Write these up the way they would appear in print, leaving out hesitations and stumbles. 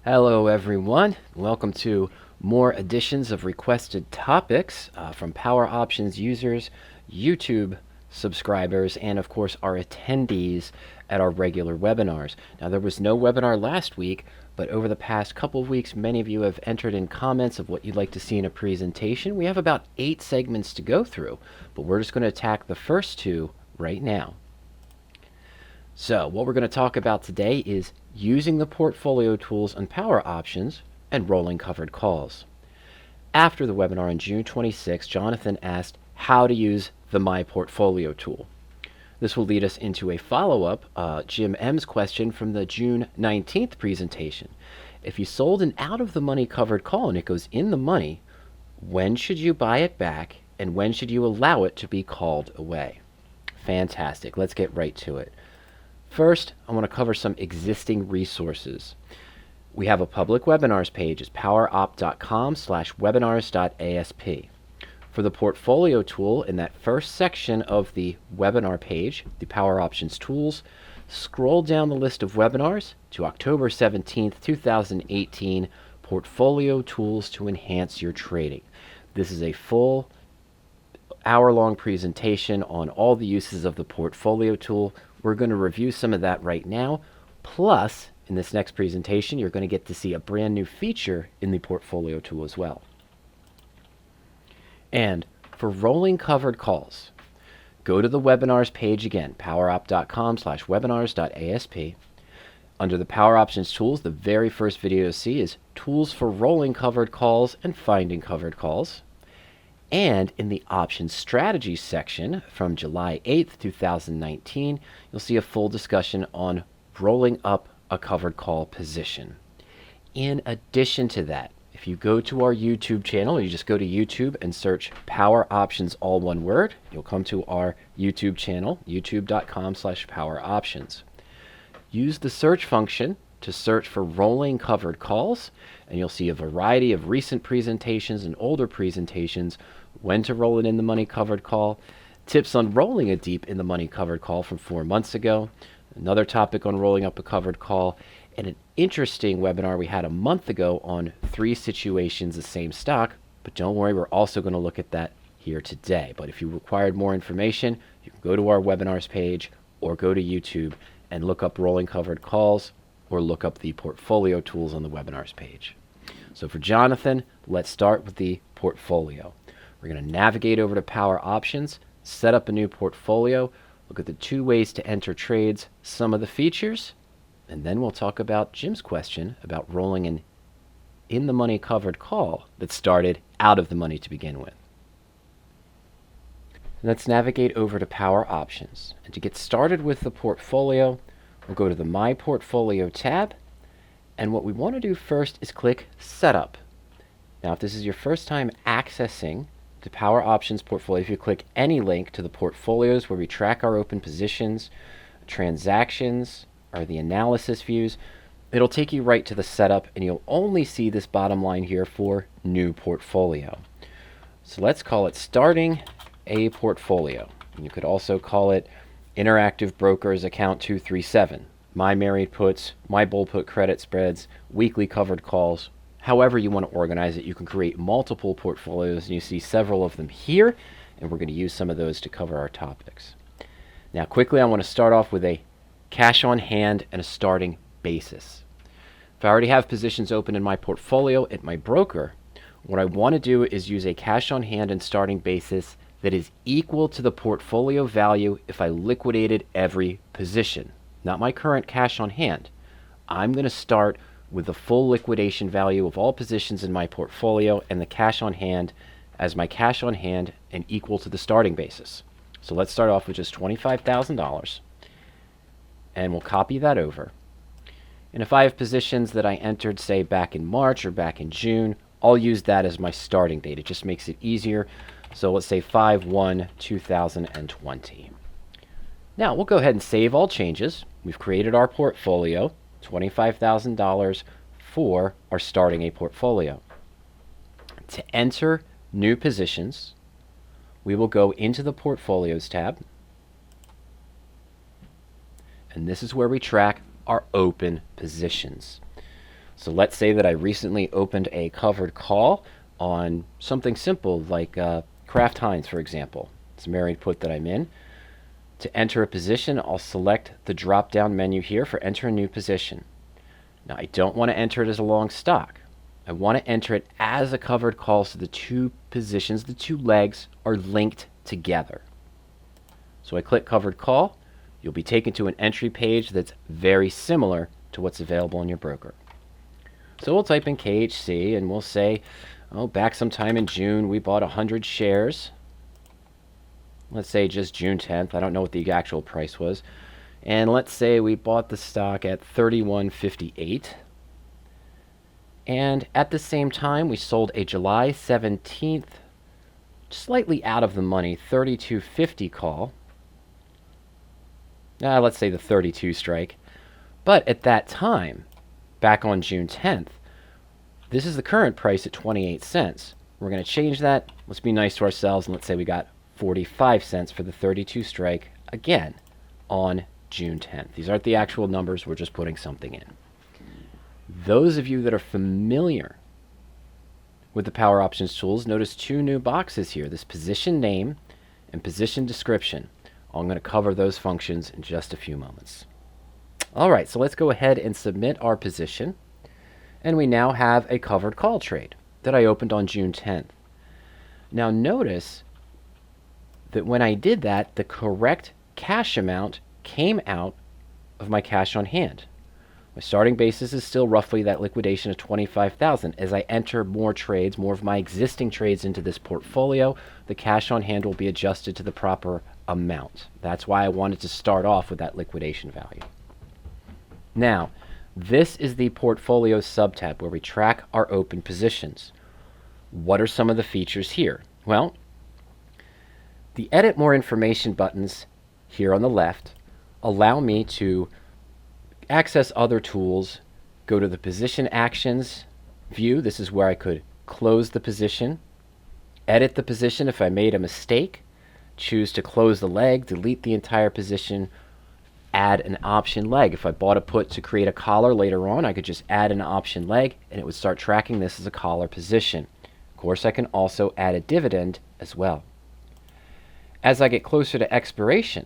Hello, everyone. Welcome to more editions of requested topics from Power Options users, YouTube subscribers, and of course our attendees at our regular webinars. Now, there was no webinar last week, but over the past couple of weeks, many of you have entered in comments of what you'd like to see in a presentation. We have about 8 segments to go through, but we're just going to attack the first 2 right now. So what we're going to talk about today is using the portfolio tools on Power Options and rolling covered calls. After the webinar on June 26, Jonathan asked how to use the My Portfolio tool. This will lead us into a follow-up, Jim M's question from the June 19th presentation. If you sold an out-of-the-money covered call and it goes in the money, when should you buy it back and when should you allow it to be called away? Fantastic. Let's get right to it. First, I want to cover some existing resources. We have a public webinars page. It's poweropt.com/webinars.asp. For the portfolio tool, in that first section of the webinar page, the Power Options tools, scroll down the list of webinars to October 17th, 2018, Portfolio Tools to Enhance Your Trading. This is a full hour-long presentation on all the uses of the portfolio tool. We're going to review some of that right now. Plus, in this next presentation, you're going to get to see a brand new feature in the portfolio tool as well. And for rolling covered calls, go to the webinars page again, poweropt.com/webinars.asp. Under the Power Options tools, the very first video you'll see is Tools for Rolling Covered Calls and Finding Covered Calls. And in the Options Strategy section from July 8th, 2019, you'll see a full discussion on rolling up a covered call position. In addition to that, if you go to our YouTube channel, you just go to YouTube and search Power Options, all one word, you'll come to our YouTube channel, youtube.com/poweroptions. Use the search function to search for rolling covered calls, and you'll see a variety of recent presentations and older presentations, when to roll it in the money covered call, tips on rolling a deep in the money covered call from 4 months ago, another topic on rolling up a covered call, and an interesting webinar we had a month ago on 3 situations, the same stock. But don't worry, we're also going to look at that here today. But if you required more information, you can go to our webinars page or go to YouTube and look up rolling covered calls or look up the portfolio tools on the webinars page. So for Jonathan, let's start with the portfolio. We're going to navigate over to Power Options, set up a new portfolio, look at the 2 ways to enter trades, some of the features, and then we'll talk about Jim's question about rolling an in-the-money covered call that started out of the money to begin with. Let's navigate over to Power Options. And to get started with the portfolio, we'll go to the My Portfolio tab, and what we want to do first is click Setup. Now, if this is your first time accessing the Power Options Portfolio, if you click any link to the portfolios where we track our open positions, transactions, or the analysis views, it'll take you right to the setup, and you'll only see this bottom line here for New Portfolio. So let's call it Starting a Portfolio. And you could also call it Interactive Brokers Account 237, My Married Puts, My Bull Put Credit Spreads, Weekly Covered Calls. However you want to organize it, you can create multiple portfolios, and you see several of them here, and we're going to use some of those to cover our topics. Now, quickly, I want to start off with a cash on hand and a starting basis. If I already have positions open in my portfolio at my broker, what I want to do is use a cash on hand and starting basis that is equal to the portfolio value if I liquidated every position, not my current cash on hand. I'm going to start with the full liquidation value of all positions in my portfolio and the cash on hand as my cash on hand and equal to the starting basis. So let's start off with just $25,000, and we'll copy that over. And if I have positions that I entered, say, back in March or back in June, I'll use that as my starting date. It just makes it easier. So let's say 5/1/2020. Now we'll go ahead and save all changes. We've created our portfolio, $25,000 for our starting a portfolio. To enter new positions, we will go into the Portfolios tab, and this is where we track our open positions. So let's say that I recently opened a covered call on something simple like Kraft Heinz, for example. It's a married put that I'm in. To enter a position, I'll select the drop-down menu here for enter a new position. Now, I don't want to enter it as a long stock. I want to enter it as a covered call so the two positions, the two legs, are linked together. So I click covered call. You'll be taken to an entry page that's very similar to what's available in your broker. So we'll type in KHC and we'll say, oh, back sometime in June, we bought 100 shares. Let's say just June 10th. I don't know what the actual price was. And let's say we bought the stock at $31.58. And at the same time, we sold a July 17th, slightly out of the money, $32.50 call. Let's say the 32 strike. But at that time, back on June 10th, this is the current price at 28 cents. We're going to change that. Let's be nice to ourselves, and let's say we got 45 cents for the 32 strike, again, on June 10th. These aren't the actual numbers. We're just putting something in. Those of you that are familiar with the Power Options tools, notice two new boxes here, this position name and position description. I'm going to cover those functions in just a few moments. All right, so let's go ahead and submit our position. And we now have a covered call trade that I opened on June 10th. Now notice that when I did that, the correct cash amount came out of my cash on hand. My starting basis is still roughly that liquidation of $25,000. As I enter more trades, more of my existing trades into this portfolio, the cash on hand will be adjusted to the proper amount. That's why I wanted to start off with that liquidation value. Now, this is the portfolio subtab where we track our open positions. What are some of the features here? Well, the edit more information buttons here on the left allow me to access other tools, go to the position actions view. This is where I could close the position, edit the position if I made a mistake, choose to close the leg, delete the entire position, add an option leg. If I bought a put to create a collar later on, I could just add an option leg and it would start tracking this as a collar position. Of course, I can also add a dividend as well. As I get closer to expiration,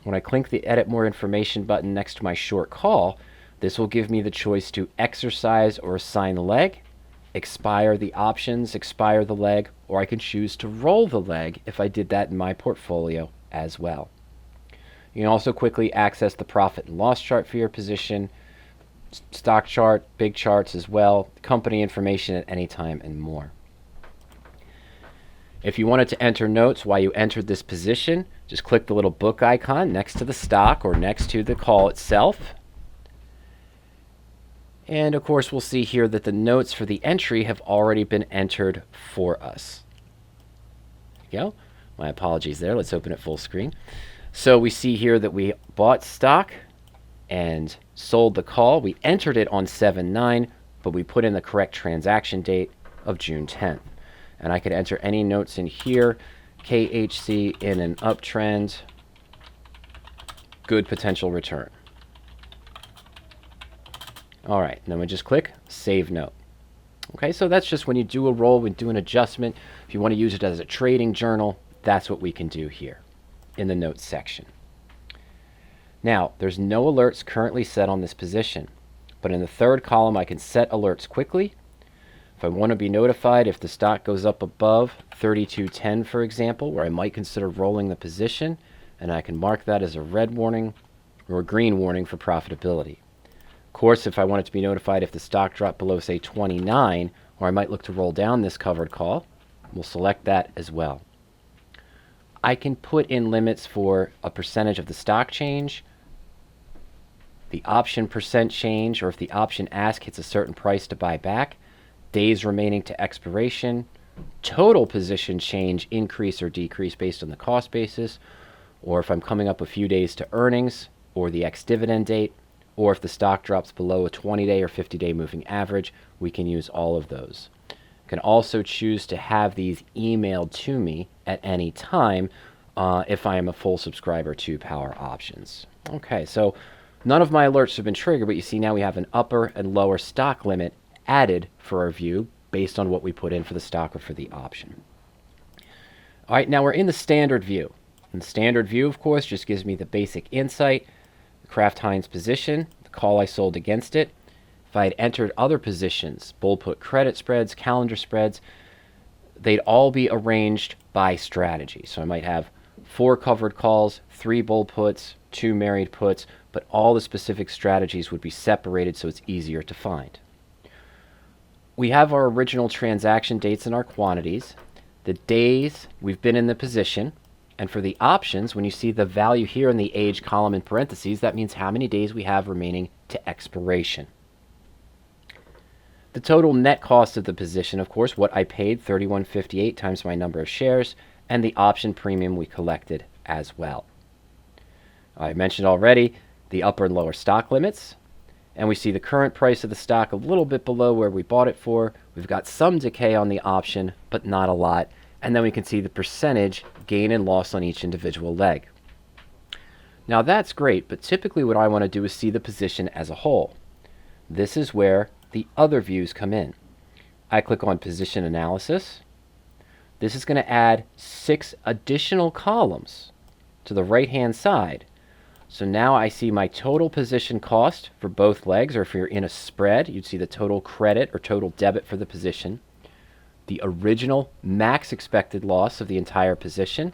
when I click the Edit More Information button next to my short call, this will give me the choice to exercise or assign the leg, expire the options, expire the leg, or I can choose to roll the leg if I did that in my portfolio as well. You can also quickly access the profit and loss chart for your position, stock chart, big charts as well, company information at any time, and more. If you wanted to enter notes while you entered this position, just click the little book icon next to the stock or next to the call itself. And of course, we'll see here that the notes for the entry have already been entered for us. There you go. My apologies there. Let's open it full screen. So we see here that we bought stock and sold the call. We entered it on 7/9, but we put in the correct transaction date of June 10th. And I could enter any notes in here. KHC in an uptrend, good potential return. All right, then we just click Save Note. Okay, so that's just when you do a roll, when you do an adjustment. If you want to use it as a trading journal, that's what we can do here in the Notes section. Now, there's no alerts currently set on this position, but in the third column, I can set alerts quickly. If I want to be notified if the stock goes up above 32.10, for example, where I might consider rolling the position, and I can mark that as a red warning or a green warning for profitability. Of course, if I wanted to be notified if the stock dropped below, say, 29, or I might look to roll down this covered call, we'll select that as well. I can put in limits for a percentage of the stock change, the option percent change, or if the option ask hits a certain price to buy back, days remaining to expiration, total position change, increase or decrease based on the cost basis, or if I'm coming up a few days to earnings, or the ex-dividend date, or if the stock drops below a 20-day or 50-day moving average, we can use all of those. I can also choose to have these emailed to me at any time if I am a full subscriber to Power Options. Okay, so None of my alerts have been triggered, but you see now we have an upper and lower stock limit added for our view based on what we put in for the stock or for the option. All right, now we're in the standard view. And the standard view, of course, just gives me the basic insight, the Kraft Heinz position, the call I sold against it. If I had entered other positions, bull put credit spreads, calendar spreads, they'd all be arranged by strategy. So I might have 4 covered calls, 3 bull puts, 2 married puts, but all the specific strategies would be separated so it's easier to find. We have our original transaction dates and our quantities, the days we've been in the position, and for the options, when you see the value here in the age column in parentheses, that means how many days we have remaining to expiration. The total net cost of the position, of course, what I paid, $31.58 times my number of shares, and the option premium we collected as well. I mentioned already the upper and lower stock limits, and we see the current price of the stock a little bit below where we bought it for. We've got some decay on the option, but not a lot. And then we can see the percentage gain and loss on each individual leg. Now that's great, but typically what I want to do is see the position as a whole. This is where the other views come in. I click on Position Analysis. This is going to add 6 additional columns to the right-hand side. So now I see my total position cost for both legs, or if you're in a spread, you'd see the total credit or total debit for the position, the original max expected loss of the entire position,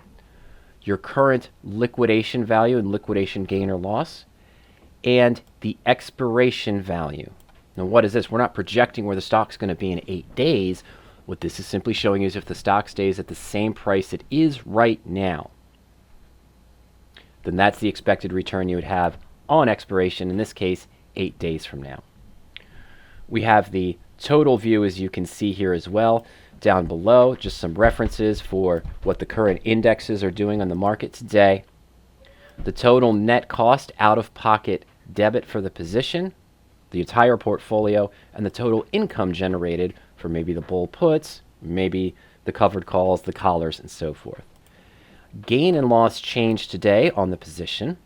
your current liquidation value and liquidation gain or loss, and the expiration value. Now what is this? We're not projecting where the stock's going to be in 8 days. What this is simply showing you is if the stock stays at the same price it is right now, then that's the expected return you would have on expiration, in this case, 8 days from now. We have the total view, as you can see here as well, down below, just some references for what the current indexes are doing on the market today. The total net cost out-of-pocket debit for the position, the entire portfolio, and the total income generated for maybe the bull puts, maybe the covered calls, the collars, and so forth. Gain and loss change today on the position.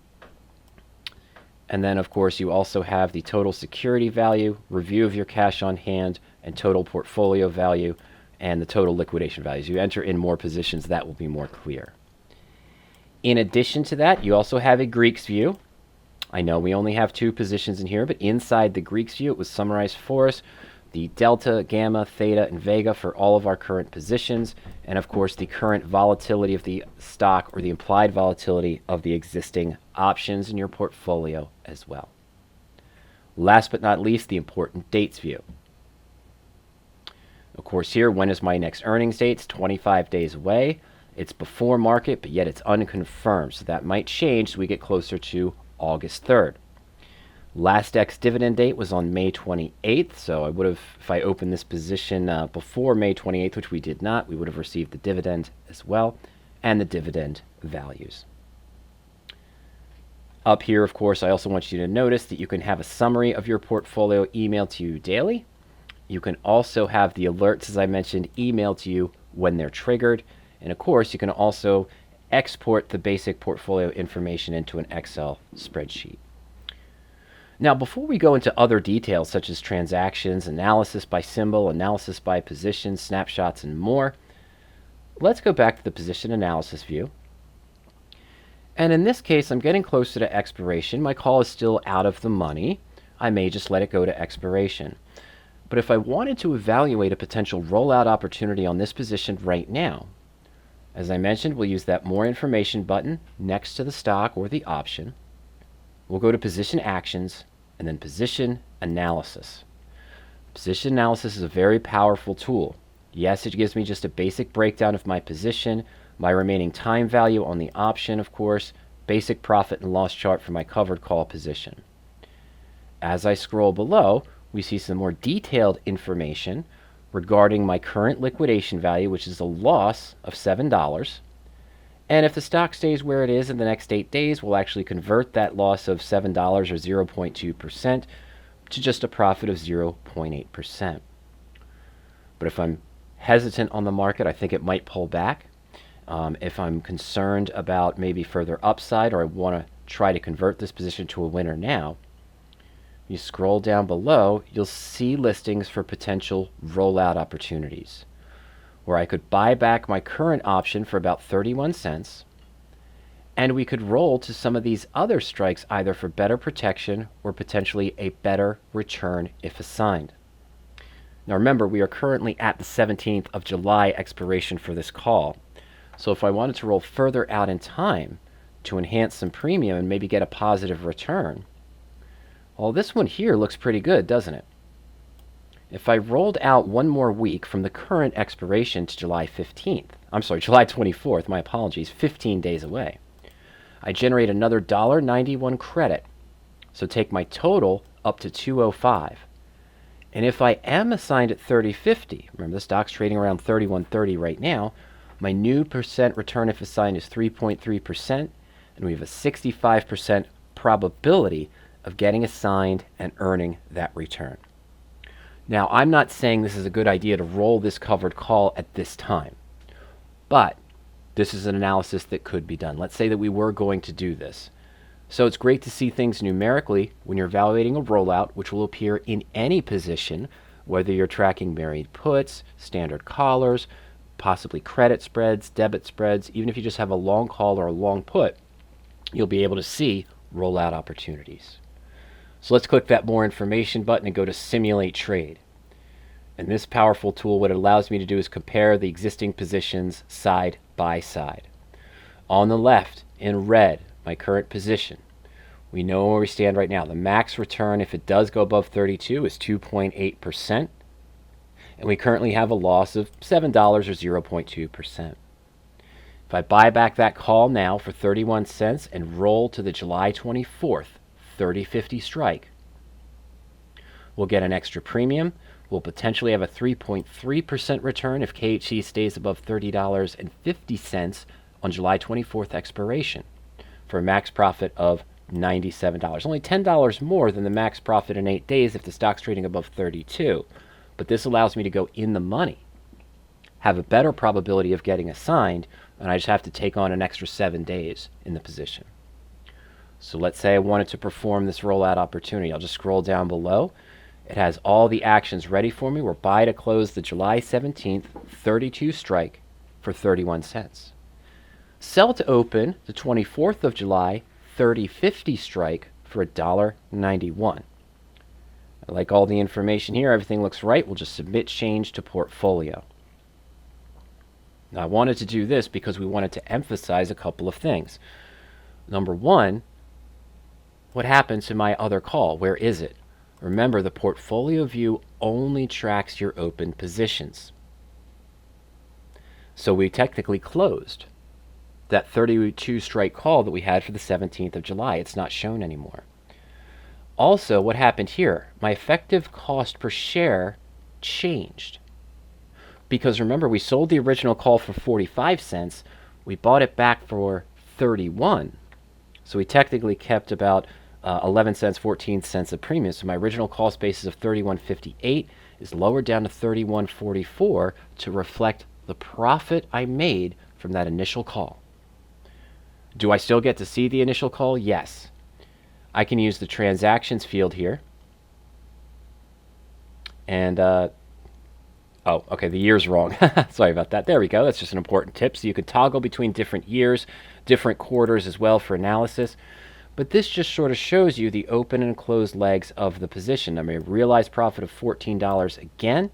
And then, of course, you also have the total security value, review of your cash on hand, and total portfolio value, and the total liquidation values. You enter in more positions, that will be more clear. In addition to that, you also have a Greeks view. I know we only have 2 positions in here, but inside the Greeks view, it was summarized for us. The delta, gamma, theta, and vega for all of our current positions, and of course the current volatility of the stock or the implied volatility of the existing options in your portfolio as well. Last but not least, the important dates view. Of course here, when is my next earnings date? It's 25 days away. It's before market, but yet it's unconfirmed, so that might change as we get closer to August 3rd. Last ex-dividend date was on May 28th, so I would have, if I opened this position before May 28th, which we did not, we would have received the dividend as well, and the dividend values. Up here, of course, I also want you to notice that you can have a summary of your portfolio emailed to you daily. You can also have the alerts, as I mentioned, emailed to you when they're triggered. And of course, you can also export the basic portfolio information into an Excel spreadsheet. Now, before we go into other details such as transactions, analysis by symbol, analysis by position, snapshots, and more, let's go back to the position analysis view. And in this case, I'm getting closer to expiration. My call is still out of the money. I may just let it go to expiration. But if I wanted to evaluate a potential rollout opportunity on this position right now, as I mentioned, we'll use that More Information button next to the stock or the option. We'll go to Position Actions, and then Position Analysis. Position Analysis is a very powerful tool. Yes, it gives me just a basic breakdown of my position, my remaining time value on the option, of course, basic profit and loss chart for my covered call position. As I scroll below, we see some more detailed information regarding my current liquidation value, which is a loss of $7. And if the stock stays where it is in the next 8 days, we'll actually convert that loss of $7 or 0.2% to just a profit of 0.8%. But if I'm hesitant on the market, I think it might pull back. If I'm concerned about maybe further upside or I want to try to convert this position to a winner now, you scroll down below, you'll see listings for potential rollout opportunities, where I could buy back my current option for about 31 cents, and we could roll to some of these other strikes either for better protection or potentially a better return if assigned. Now remember, we are currently at the 17th of July expiration for this call. So if I wanted to roll further out in time to enhance some premium and maybe get a positive return, well, this one here looks pretty good, doesn't it? If I rolled out one more week from the current expiration to July 24th, my apologies, 15 days away, I generate another $1.91 credit. So take my total up to $2.05. And if I am assigned at 30.50, remember the stock's trading around 31.30 right now, my new percent return if assigned is 3.3%, and we have a 65% probability of getting assigned and earning that return. Now, I'm not saying this is a good idea to roll this covered call at this time, but this is an analysis that could be done. Let's say that we were going to do this. So it's great to see things numerically when you're evaluating a rollout, which will appear in any position, whether you're tracking married puts, standard callers, possibly credit spreads, debit spreads. Even if you just have a long call or a long put, you'll be able to see rollout opportunities. So let's click that More Information button and go to Simulate Trade. And this powerful tool, what it allows me to do is compare the existing positions side by side. On the left, in red, my current position. We know where we stand right now. The max return, if it does go above 32, is 2.8%. And we currently have a loss of $7 or 0.2%. If I buy back that call now for 31 cents and roll to the July 24th 30.50 strike, we'll get an extra premium. We'll potentially have a 3.3% return if KHC stays above $30.50 on July 24th expiration, for a max profit of $97. Only $10 more than the max profit in 8 days if the stock's trading above 32. But this allows me to go in the money, have a better probability of getting assigned, and I just have to take on an extra 7 days in the position. So let's say I wanted to perform this rollout opportunity. I'll just scroll down below. It has all the actions ready for me. We're buy to close the July 17th 32 strike for 31 cents. Sell to open the 24th of July 30.50 strike for $1.91. I like all the information here. Everything looks right. We'll just submit change to portfolio. Now, I wanted to do this because we wanted to emphasize a couple of things. Number one, what happened to my other call? Where is it? Remember, the portfolio view only tracks your open positions. So we technically closed that 32 strike call that we had for the 17th of July. It's not shown anymore. Also, what happened here? My effective cost per share changed. Because remember, we sold the original call for 45 cents. We bought it back for 31. So we technically kept about 11 cents, 14 cents of premium. So my original cost basis of 31.58 is lowered down to 31.44 to reflect the profit I made from that initial call. Do I still get to see the initial call? Yes. I can use the transactions field here. And, oh, okay, the year's wrong. Sorry about that. There we go. That's just an important tip. So you can toggle between different years, different quarters as well for analysis. But this just sort of shows you the open and closed legs of the position. I mean, realized profit of $14 again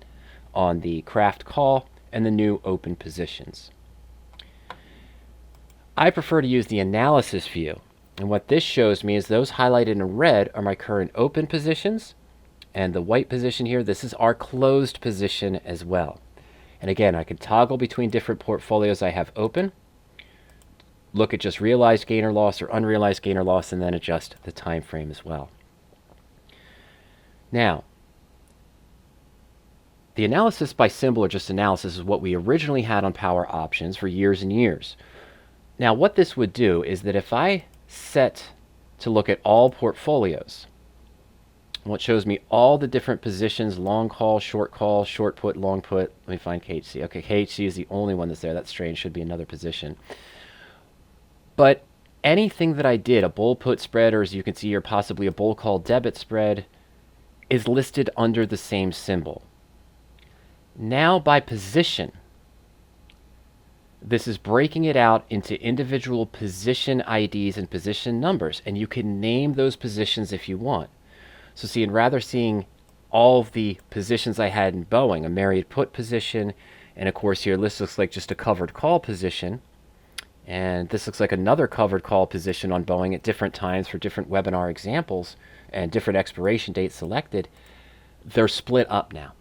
on the craft call and the new open positions. I prefer to use the analysis view. And what this shows me is those highlighted in red are my current open positions. And the white position here, this is our closed position as well. And again, I can toggle between different portfolios I have open, look at just realized gain or loss or unrealized gain or loss, and then adjust the time frame as well. Now, the analysis by symbol or just analysis is what we originally had on PowerOptions for years and years. Now, what this would do is that if I set to look at all portfolios, what shows me all the different positions, long call, short put, long put. Let me find KHC. Okay, KHC is the only one that's there. That's strange. Should be another position. But anything that I did, a bull put spread, or as you can see here, possibly a bull call debit spread, is listed under the same symbol. Now by position, this is breaking it out into individual position IDs and position numbers, and you can name those positions if you want. So see, and rather seeing all of the positions I had in Boeing, a married put position, and of course here this looks like just a covered call position, and this looks like another covered call position on Boeing at different times for different webinar examples and different expiration dates selected. They're split up now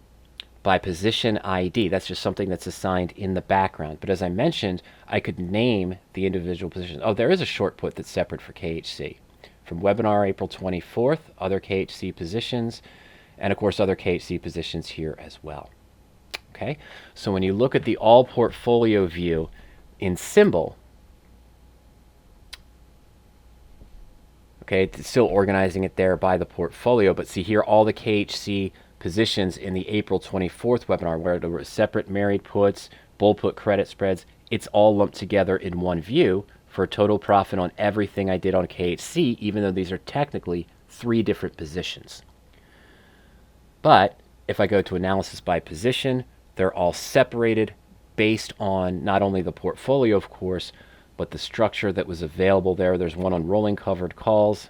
by position ID. That's just something that's assigned in the background. But as I mentioned, I could name the individual positions. Oh, there is a short put that's separate for KHC. From webinar April 24th, other KHC positions, and of course other KHC positions here as well. Okay, so when you look at the all portfolio view in symbol, okay, it's still organizing it there by the portfolio, but see here all the KHC positions in the April 24th webinar where there were separate married puts, bull put credit spreads, it's all lumped together in one view for a total profit on everything I did on KHC, even though these are technically 3 different positions. But if I go to analysis by position, they're all separated based on not only the portfolio, of course, but the structure that was available there. There's one on rolling covered calls.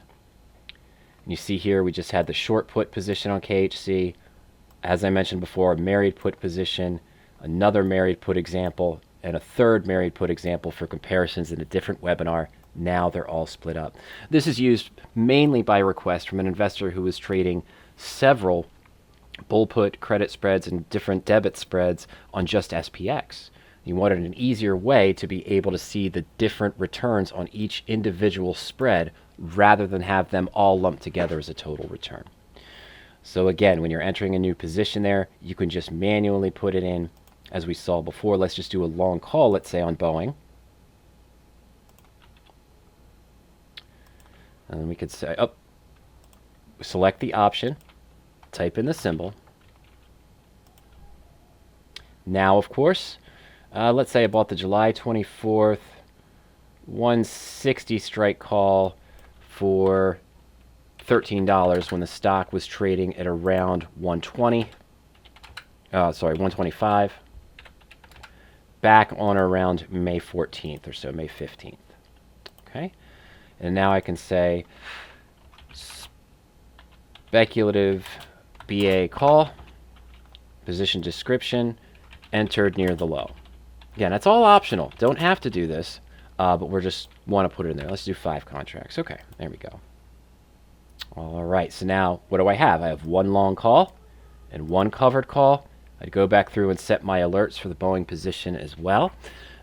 And you see here we just had the short put position on KHC. As I mentioned before, a married put position, another married put example, and a third married put example for comparisons in a different webinar. Now they're all split up. This is used mainly by request from an investor who was trading several bull put credit spreads and different debit spreads on just SPX. You wanted an easier way to be able to see the different returns on each individual spread rather than have them all lumped together as a total return. So again, when you're entering a new position there, you can just manually put it in as we saw before. Let's just do a long call, let's say on Boeing. And then we could say, select the option, type in the symbol. Now, of course, let's say I bought the July 24th 160 strike call for $13 when the stock was trading at around 120. 125. Back on or around May 14th or so, May 15th. Okay, and now I can say speculative BA call, position description, entered near the low. Again, that's all optional. Don't have to do this, but we just want to put it in there. Let's do 5 contracts. Okay, there we go. All right, so now what do I have? I have 1 long call and 1 covered call. I'd go back through and set my alerts for the Boeing position as well.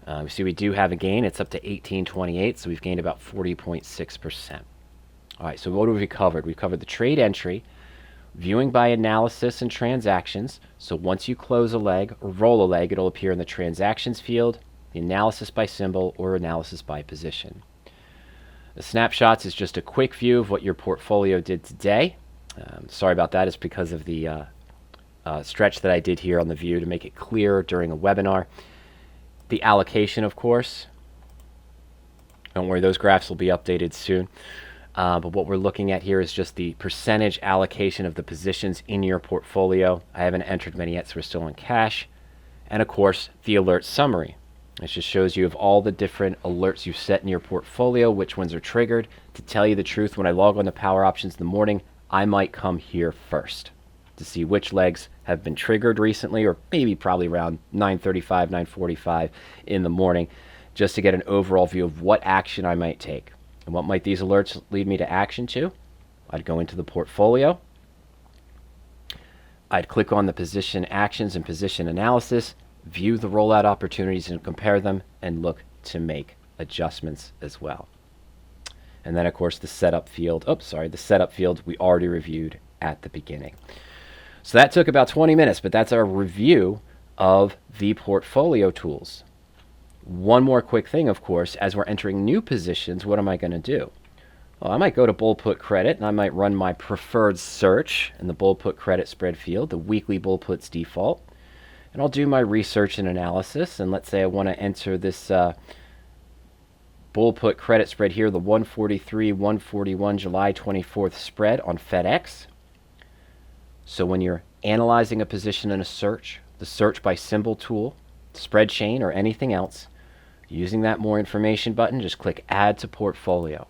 You see we do have a gain. It's up to 1828, so we've gained about 40.6%. All right, so what have we covered? We've covered the trade entry, viewing by analysis and transactions. So once you close a leg or roll a leg, it'll appear in the transactions field, the analysis by symbol, or analysis by position. The snapshots is just a quick view of what your portfolio did today. Sorry about that. It's because of the stretch that I did here on the view to make it clear during a webinar. The allocation, of course. Don't worry, those graphs will be updated soon. But what we're looking at here is just the percentage allocation of the positions in your portfolio. I haven't entered many yet, so we're still in cash. And of course, the alert summary. It just shows you of all the different alerts you've set in your portfolio, which ones are triggered. To tell you the truth, when I log on to Power Options in the morning, I might come here first to see which legs have been triggered recently, or maybe probably around 9:35, 9:45 in the morning, just to get an overall view of what action I might take. And what might these alerts lead me to action to? I'd go into the portfolio. I'd click on the position actions and position analysis, view the rollout opportunities and compare them, and look to make adjustments as well. And then, of course, the setup field. The setup field we already reviewed at the beginning. So that took about 20 minutes, but that's our review of the portfolio tools. One more quick thing, of course, as we're entering new positions, what am I going to do? Well, I might go to bull put credit, and I might run my preferred search in the bull put credit spread field, the weekly bull puts default. And I'll do my research and analysis, and let's say I want to enter this bull put credit spread here, the 143-141 July 24th spread on FedEx. So when you're analyzing a position in a search, the search by symbol tool, spread chain, or anything else, using that more information button, just click Add to Portfolio.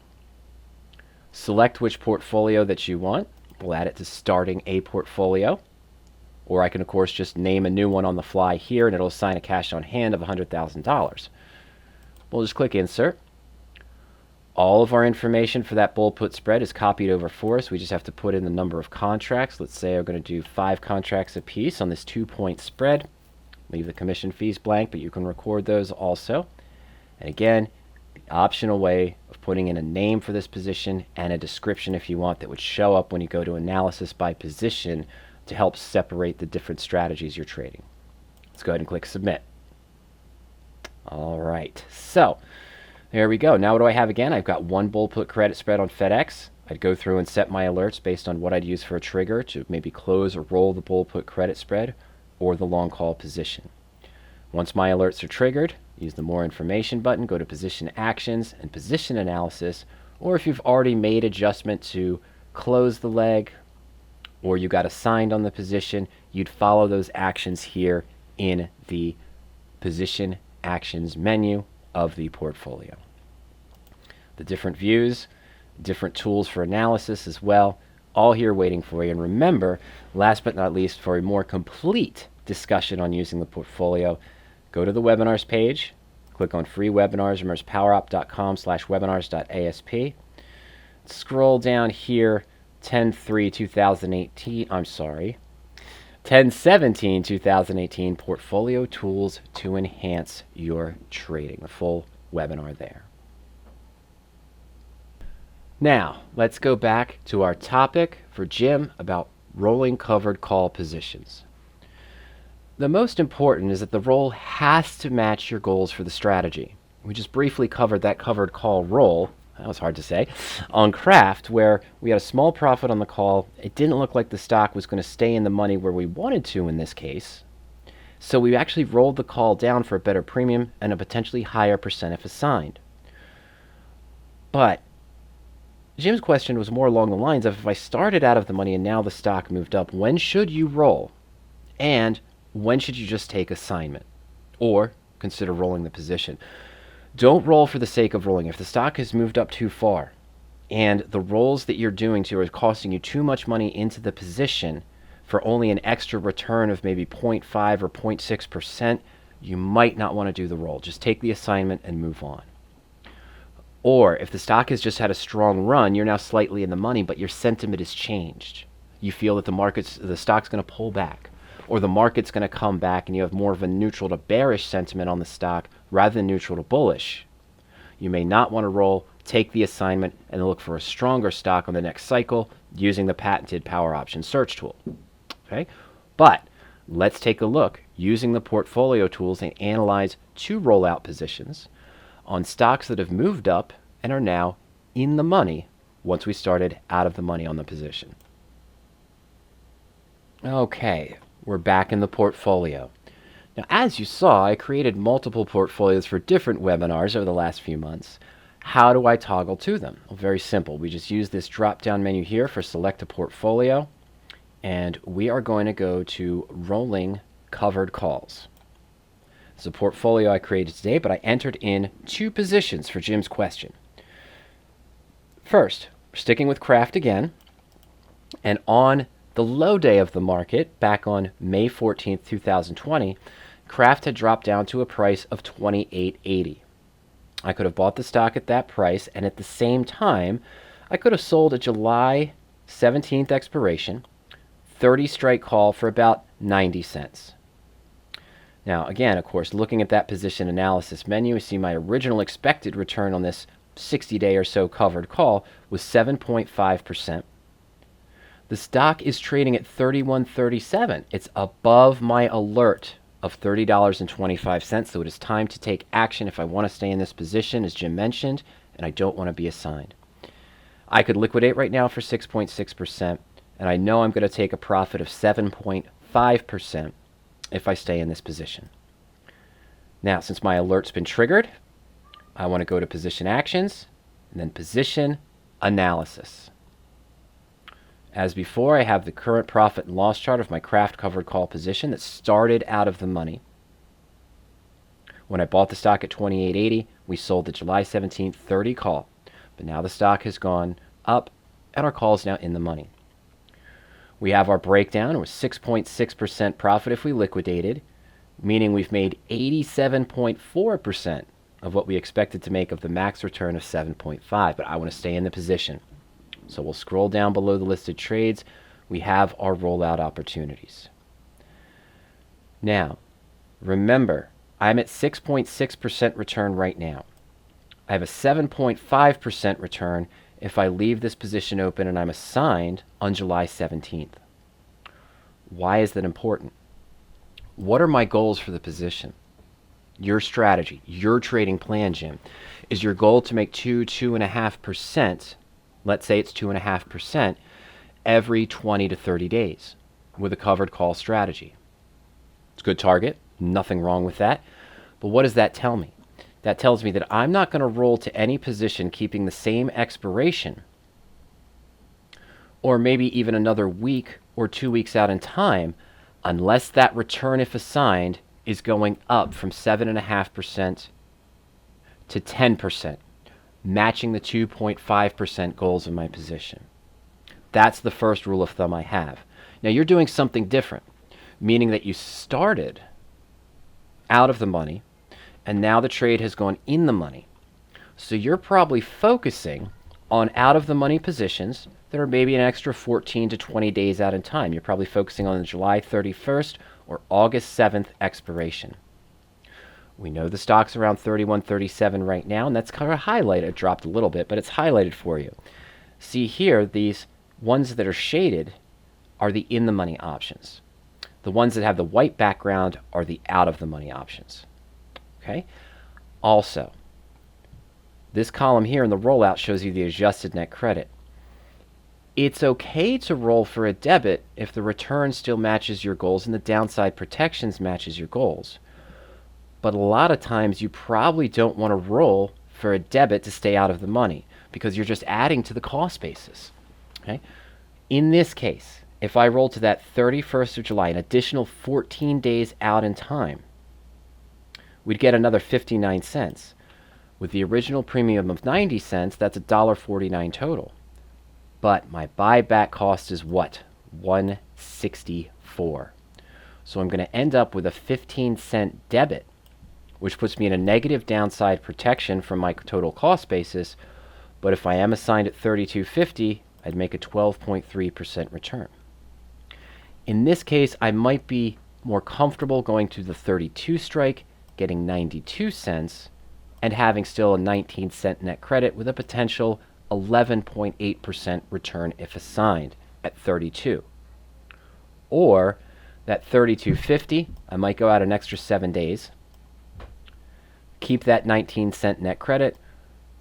Select which portfolio that you want. We'll add it to starting a portfolio. Or I can, of course, just name a new one on the fly here, and it'll assign a cash on hand of $100,000. We'll just click Insert. All of our information for that bull put spread is copied over for us. We just have to put in the number of contracts. Let's say I'm going to do 5 contracts apiece on this 2-point spread. Leave the commission fees blank, but you can record those also. And again, the optional way of putting in a name for this position and a description if you want that would show up when you go to analysis by position to help separate the different strategies you're trading. Let's go ahead and click Submit. All right, so there we go. Now what do I have again? I've got 1 bull put credit spread on FedEx. I'd go through and set my alerts based on what I'd use for a trigger to maybe close or roll the bull put credit spread or the long call position. Once my alerts are triggered, use the More Information button, go to Position Actions and Position Analysis, or if you've already made adjustment to close the leg or you got assigned on the position, you'd follow those actions here in the Position Actions menu of the portfolio. The different views, different tools for analysis as well, all here waiting for you. And remember, last but not least, for a more complete discussion on using the portfolio, go to the webinars page, click on free webinars. Remember, it's powerop.com/webinars.asp. Scroll down here, 10/17/2018 Portfolio Tools to Enhance Your Trading. The full webinar there. Now, let's go back to our topic for Jim about rolling covered call positions. The most important is that the roll has to match your goals for the strategy. We just briefly covered that covered call roll, that was hard to say, on Craft, where we had a small profit on the call. It didn't look like the stock was going to stay in the money where we wanted to in this case. So we actually rolled the call down for a better premium and a potentially higher percent if assigned. But Jim's question was more along the lines of, if I started out of the money and now the stock moved up, when should you roll? And when should you just take assignment? Or consider rolling the position? Don't roll for the sake of rolling. If the stock has moved up too far and the rolls that you're doing to are costing you too much money into the position for only an extra return of maybe 0.5 or 0.6%, you might not want to do the roll. Just take the assignment and move on. Or if the stock has just had a strong run, you're now slightly in the money, but your sentiment has changed. You feel that the stock's going to pull back, or the market's going to come back, and you have more of a neutral to bearish sentiment on the stock rather than neutral to bullish. You may not want to roll, take the assignment, and look for a stronger stock on the next cycle using the patented PowerOptions search tool. Okay? But let's take a look using the portfolio tools and analyze 2 rollout positions on stocks that have moved up and are now in the money once we started out of the money on the position. Okay, we're back in the portfolio. Now, as you saw, I created multiple portfolios for different webinars over the last few months. How do I toggle to them? Well, very simple. We just use this drop-down menu here for Select a Portfolio, and we are going to go to Rolling Covered Calls. It's a portfolio I created today, but I entered in 2 positions for Jim's question. First, we're sticking with Craft again, and on the low day of the market, back on May 14th, 2020, Craft had dropped down to a price of $28.80. I could have bought the stock at that price, and at the same time, I could have sold a July 17th expiration, 30 strike call for about 90 cents. Now, again, of course, looking at that position analysis menu, you see my original expected return on this 60-day or so covered call was 7.5%. The stock is trading at $31.37. It's above my alert of $30.25, so it is time to take action if I want to stay in this position, as Jim mentioned, and I don't want to be assigned. I could liquidate right now for 6.6%, and I know I'm going to take a profit of 7.5% if I stay in this position. Now, since my alert's been triggered, I want to go to Position Actions and then Position Analysis. As before, I have the current profit and loss chart of my Kraft covered call position that started out of the money. When I bought the stock at $28.80, we sold the July 17th 30 call. But now the stock has gone up and our call is now in the money. We have our breakdown. It was 6.6% profit if we liquidated, meaning we've made 87.4% of what we expected to make of the max return of 7.5, but I want to stay in the position. So we'll scroll down below the listed trades. We have our rollout opportunities. Now, remember, I'm at 6.6% return right now. I have a 7.5% return if I leave this position open and I'm assigned on July 17th. Why is that important? What are my goals for the position? Your strategy, your trading plan, Jim. Is your goal to make 2.5%? Let's say it's 2.5% every 20 to 30 days with a covered call strategy. It's a good target. Nothing wrong with that. But what does that tell me? That tells me that I'm not going to roll to any position keeping the same expiration, or maybe even another week or 2 weeks out in time, unless that return, if assigned, is going up from 7.5% to 10%, matching the 2.5% goals of my position. That's the first rule of thumb I have. Now you're doing something different, meaning that you started out of the money and now the trade has gone in the money. So you're probably focusing on out of the money positions that are maybe an extra 14 to 20 days out in time. You're probably focusing on the July 31st or August 7th expiration. We know the stock's around 31.37 right now, and that's kind of highlighted. It dropped a little bit, but it's highlighted for you. See here, these ones that are shaded are the in-the-money options. The ones that have the white background are the out-of-the-money options. Okay? Also, this column here in the rollout shows you the adjusted net credit. It's okay to roll for a debit if the return still matches your goals and the downside protections matches your goals. But a lot of times you probably don't want to roll for a debit to stay out of the money because you're just adding to the cost basis. Okay? In this case, if I roll to that 31st of July, an additional 14 days out in time, we'd get another 59 cents. With the original premium of 90 cents, that's $1.49 total. But my buyback cost is what? $1.64. So I'm going to end up with a 15-cent debit, which puts me in a negative downside protection from my total cost basis. But if I am assigned at $32.50, I'd make a 12.3% return. In this case, I might be more comfortable going to the 32 strike, getting 92 cents, and having still a 19-cent net credit with a potential 11.8% return if assigned at 32. Or that 32.50, I might go out an extra 7 days, keep that 19-cent net credit,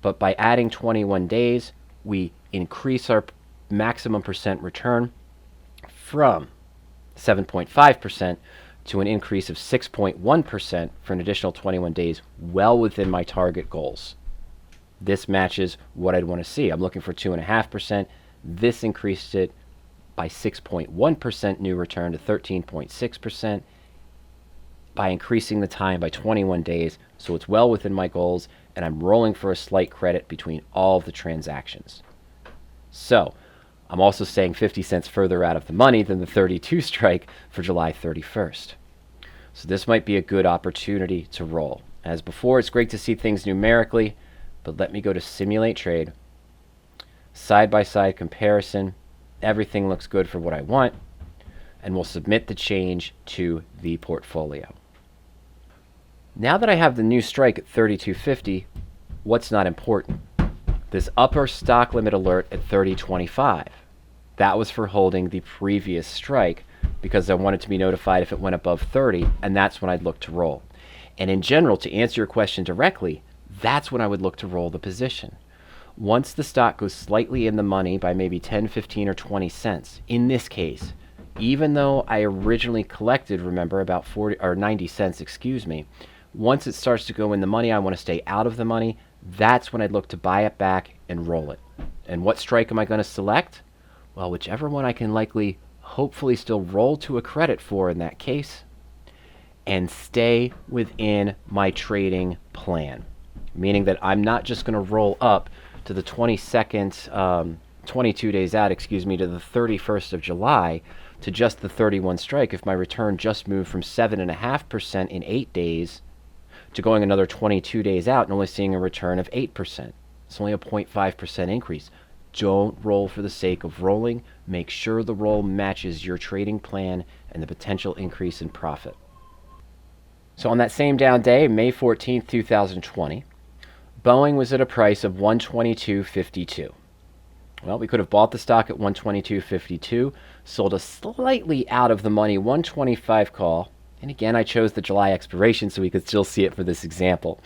but by adding 21 days, we increase our maximum percent return from 7.5% to an increase of 6.1% for an additional 21 days, well within my target goals. This matches what I'd want to see. I'm looking for 2.5%. This increased it by 6.1% new return to 13.6% by increasing the time by 21 days, so it's well within my goals, and I'm rolling for a slight credit between all of the transactions. So I'm also staying 50 cents further out of the money than the 32 strike for July 31st. So this might be a good opportunity to roll. As before, it's great to see things numerically, but let me go to Simulate Trade. Side-by-side comparison. Everything looks good for what I want, and we'll submit the change to the portfolio. Now that I have the new strike at 32.50, what's not important? This upper stock limit alert at 30.25. That was for holding the previous strike because I wanted to be notified if it went above 30, and that's when I'd look to roll. And in general, to answer your question directly, that's when I would look to roll the position. Once the stock goes slightly in the money by maybe 10, 15, or 20 cents, in this case, even though I originally collected, remember, about 40 or 90 cents, Once it starts to go in the money, I want to stay out of the money. That's when I'd look to buy it back and roll it. And what strike am I going to select? Well, whichever one I can likely, hopefully still roll to a credit for in that case, and stay within my trading plan. Meaning that I'm not just going to roll up to the 22nd, 22 days out, to the 31st of July to just the 31 strike if my return just moved from 7.5% in 8 days to going another 22 days out and only seeing a return of 8%. It's only a 0.5% increase. Don't roll for the sake of rolling. Make sure the roll matches your trading plan and the potential increase in profit. So on that same down day, May 14th, 2020, Boeing was at a price of $122.52. Well, we could have bought the stock at $122.52, sold a slightly out of the money $125 call, and again, I chose the July expiration so we could still see it for this example.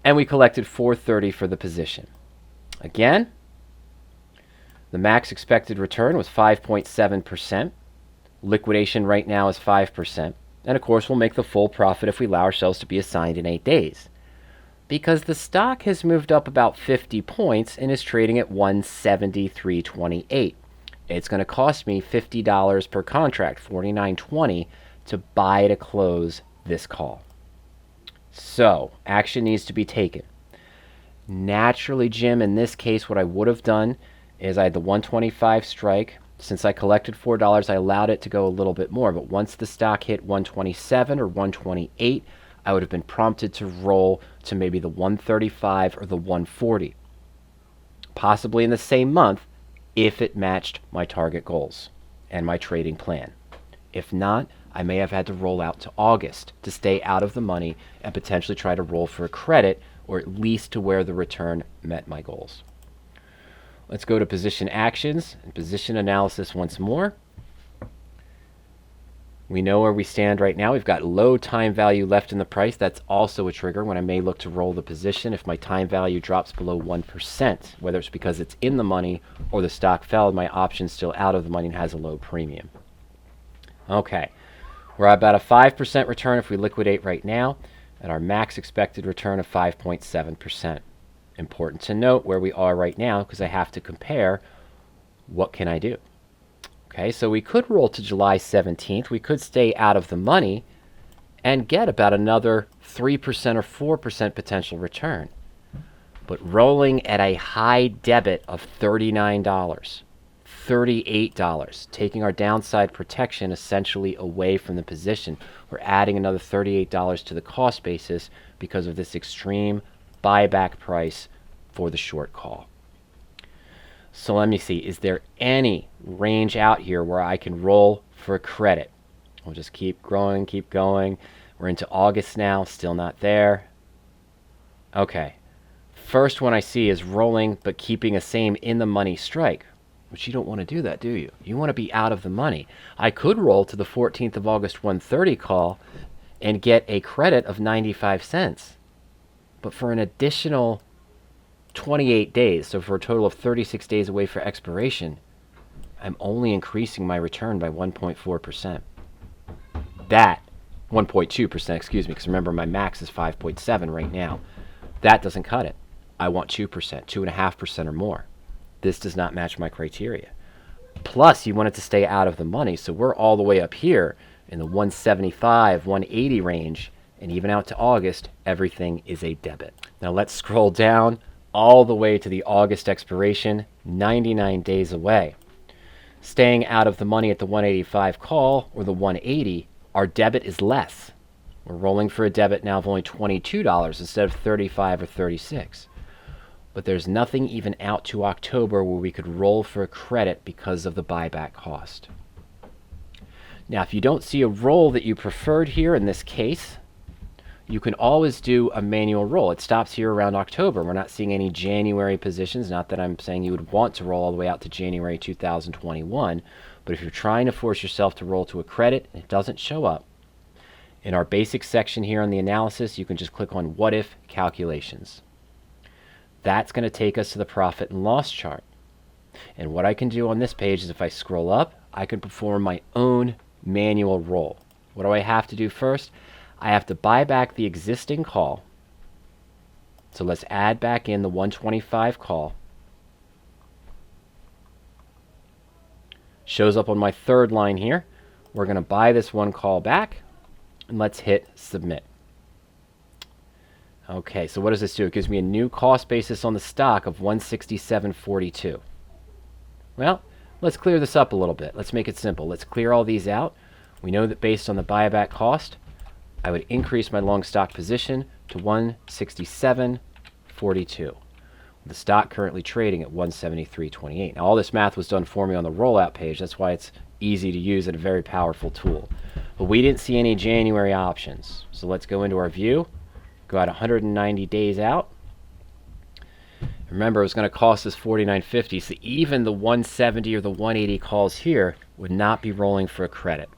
And we collected $430 for the position. Again, the max expected return was 5.7%. Liquidation right now is 5%. And of course, we'll make the full profit if we allow ourselves to be assigned in 8 days. Because the stock has moved up about 50 points and is trading at $173.28. It's going to cost me $50 per contract, $49.20, to buy to close this call. So, action needs to be taken. Naturally, Jim, in this case, what I would have done is I had the 125 strike. Since I collected $4, I allowed it to go a little bit more. But once the stock hit 127 or 128, I would have been prompted to roll to maybe the 135 or the 140. Possibly in the same month if it matched my target goals and my trading plan. If not, I may have had to roll out to August to stay out of the money and potentially try to roll for a credit or at least to where the return met my goals. Let's go to position actions and position analysis once more. We know where we stand right now. We've got low time value left in the price. That's also a trigger when I may look to roll the position if my time value drops below 1%, whether it's because it's in the money or the stock fell and my option's still out of the money and has a low premium. Okay, we're at about a 5% return if we liquidate right now, and our max expected return of 5.7%. Important to note where we are right now because I have to compare what can I do. Okay, so we could roll to July 17th. We could stay out of the money and get about another 3% or 4% potential return. But rolling at a high debit of $39, $38, taking our downside protection essentially away from the position. We're adding another $38 to the cost basis because of this extreme buyback price for the short call. So let me see, is there any range out here where I can roll for a credit? We'll just keep growing, keep going. We're into August now, still not there. Okay, first one I see is rolling but keeping a same in the money strike, which you don't want to do that, do you? You want to be out of the money. I could roll to the 14th of August 130 call and get a credit of 95 cents. But for an additional 28 days, so for a total of 36 days away for expiration, I'm only increasing my return by 1.4%. That, 1.2%, excuse me, because remember my max is 5.7 right now. That doesn't cut it. I want 2%, 2.5% or more. This does not match my criteria. Plus, you want it to stay out of the money, so we're all the way up here in the 175, 180 range, and even out to August, everything is a debit. Now let's scroll down all the way to the August expiration, 99 days away. Staying out of the money at the 185 call or the 180, our debit is less. We're rolling for a debit now of only $22 instead of $35 or $36. But there's nothing even out to October where we could roll for a credit because of the buyback cost. Now, if you don't see a roll that you preferred here in this case, you can always do a manual roll. It stops here around October. We're not seeing any January positions. Not that I'm saying you would want to roll all the way out to January 2021, but if you're trying to force yourself to roll to a credit and it doesn't show up, in our basic section here on the analysis, you can just click on What If Calculations. That's going to take us to the profit and loss chart. And what I can do on this page is if I scroll up, I can perform my own manual roll. What do I have to do first? I have to buy back the existing call. So let's add back in the 125 call. Shows up on my third line here. We're going to buy this one call back, and let's hit submit. Okay, so what does this do? It gives me a new cost basis on the stock of 167.42. Well, let's clear this up a little bit. Let's make it simple. Let's clear all these out. We know that based on the buyback cost, I would increase my long stock position to 167.42. The stock currently trading at 173.28. Now, all this math was done for me on the rollout page. That's why it's easy to use and a very powerful tool. But we didn't see any January options. So let's go into our view, go out 190 days out. Remember, it was going to cost us $49.50, so even the 170 or the 180 calls here would not be rolling for a credit.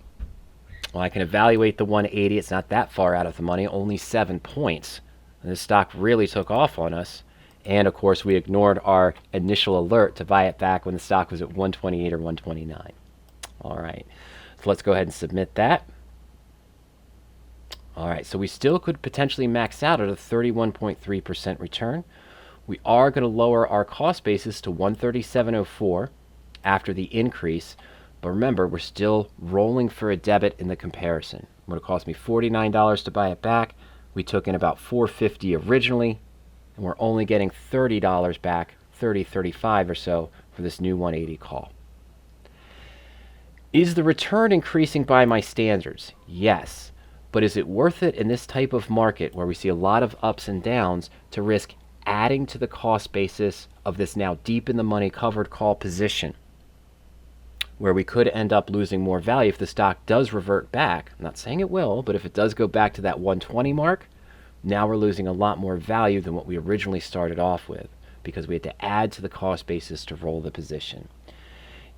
Well, I can evaluate the 180. It's not that far out of the money, only 7 points. And this stock really took off on us. And, of course, we ignored our initial alert to buy it back when the stock was at 128 or 129. All right, so let's go ahead and submit that. All right, so we still could potentially max out at a 31.3% return. We are going to lower our cost basis to 137.04 after the increase. But remember, we're still rolling for a debit in the comparison. It would have cost me $49 to buy it back. We took in about $4.50 originally, and we're only getting $30 back, $35 or so, for this new 180 call. Is the return increasing by my standards? Yes. But is it worth it in this type of market where we see a lot of ups and downs to risk adding to the cost basis of this now deep in the money covered call position, where we could end up losing more value if the stock does revert back? I'm not saying it will, but if it does go back to that 120 mark, now we're losing a lot more value than what we originally started off with, because we had to add to the cost basis to roll the position.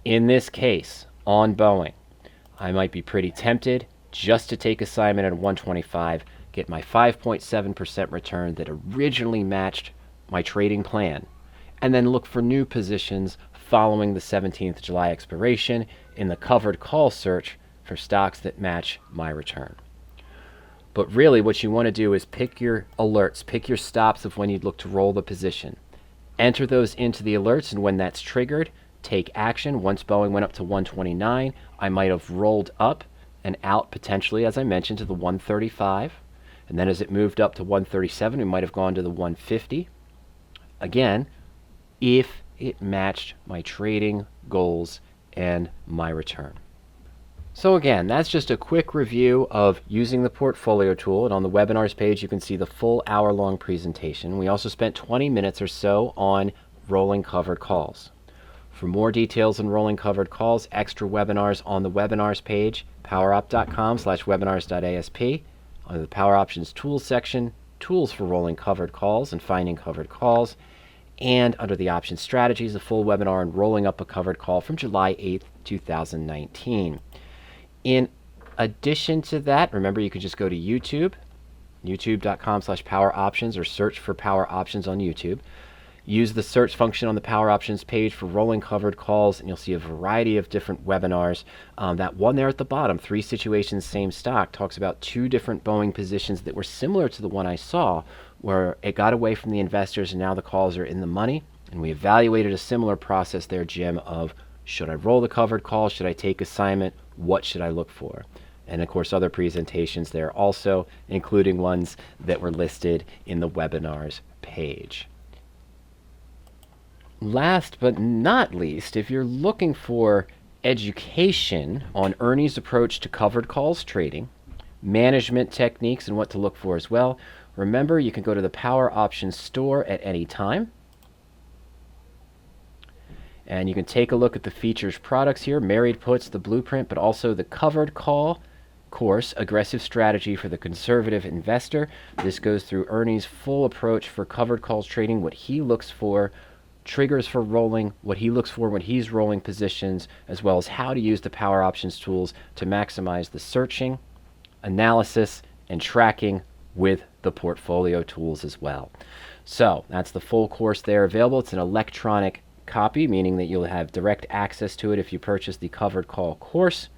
In this case, on Boeing, I might be pretty tempted just to take assignment at 125, get my 5.7% return that originally matched my trading plan, and then look for new positions following the 17th July expiration in the covered call search for stocks that match my return. But really what you want to do is pick your alerts, pick your stops of when you'd look to roll the position. Enter those into the alerts, and when that's triggered, take action. Once Boeing went up to 129, I might have rolled up and out potentially, as I mentioned, to the 135. And then as it moved up to 137, we might have gone to the 150. Again, if it matched my trading goals and my return. So again, that's just a quick review of using the portfolio tool. And on the webinars page, you can see the full hour-long presentation. We also spent 20 minutes or so on rolling covered calls. For more details on rolling covered calls, extra webinars on the webinars page, powerop.com/webinars.asp. Under the Power Options Tools section, tools for rolling covered calls and finding covered calls. And under the option strategies, a full webinar on rolling up a covered call from July 8th, 2019. In addition to that, remember you can just go to YouTube, youtube.com/poweroptions, or search for Power Options on YouTube. Use the search function on the Power Options page for rolling covered calls, and you'll see a variety of different webinars. That one there at the bottom, 3 situations, same stock, talks about 2 different Boeing positions that were similar to the one I saw, where it got away from the investors and now the calls are in the money. And we evaluated a similar process there, Jim, of should I roll the covered call? Should I take assignment? What should I look for? And of course, other presentations there also, including ones that were listed in the webinars page. Last but not least, if you're looking for education on Ernie's approach to covered calls trading, management techniques, and what to look for as well, remember you can go to the Power Options store at any time. And you can take a look at the features products here, Married Puts, the blueprint, but also the covered call course, Aggressive Strategy for the Conservative Investor. This goes through Ernie's full approach for covered calls trading, what he looks for, triggers for rolling, what he looks for when he's rolling positions, as well as how to use the Power Options tools to maximize the searching, analysis, and tracking with the portfolio tools as well. So that's the full course there available. It's an electronic copy, meaning that you'll have direct access to it if you purchase the covered call course,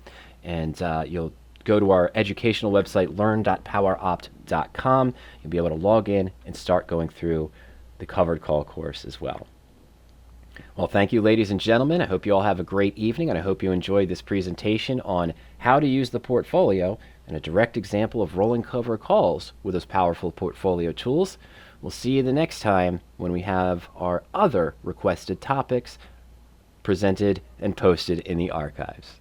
and you'll go to our educational website, learn.poweropt.com. You'll be able to log in and start going through the covered call course as well. Well, thank you, ladies and gentlemen. I hope you all have a great evening, and I hope you enjoyed this presentation on how to use the portfolio and a direct example of rolling cover calls with those powerful portfolio tools. We'll see you the next time when we have our other requested topics presented and posted in the archives.